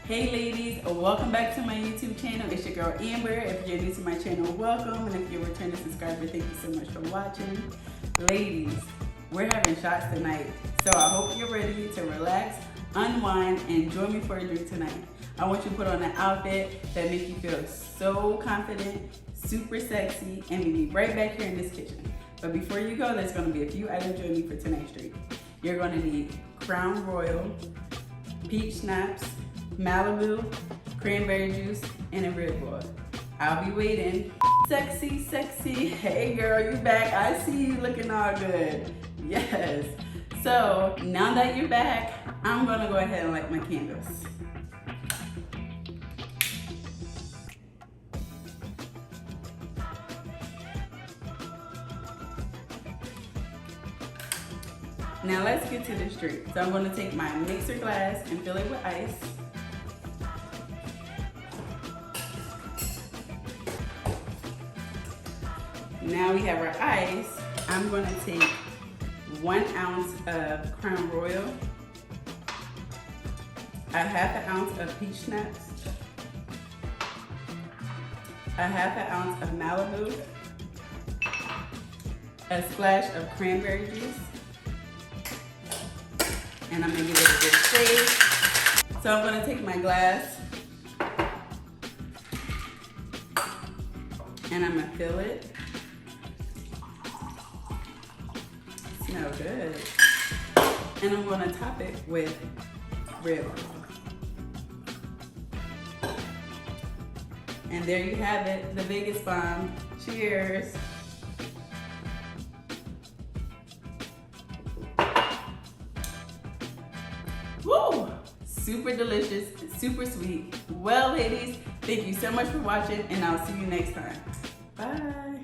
Hey ladies, welcome back to my YouTube channel. It's your girl Amber. If you're new to my channel, welcome. And if you're a returning subscriber, thank you so much for watching. Ladies, we're having shots tonight. So I hope you're ready to relax, unwind, and join me for a drink tonight. I want you to put on an outfit that makes you feel so confident, super sexy, and meet me right back here in this kitchen. But before you go, there's gonna be a few items you'll need for tonight's treat. You're gonna need Crown Royal, peach schnapps, Malibu, cranberry juice, and a Red Bull. I'll be waiting. Sexy, sexy. Hey girl, you back. I see you looking all good. Yes. So now that you're back, I'm gonna go ahead and light my candles. Now let's get to this drink. So I'm gonna take my mixer glass and fill it with ice. Now we have our ice. I'm gonna take 1 ounce of Crown Royal, a half an ounce of peach schnapps, a half an ounce of Malibu, a splash of cranberry juice, and I'm gonna give it a good shake. So I'm gonna take my glass and I'm gonna fill it. Smell good. And I'm gonna top it with Red Bull. And there you have it, the biggest bomb. Cheers. Woo! Super delicious, super sweet. Well, ladies, thank you so much for watching, and I'll see you next time. Bye.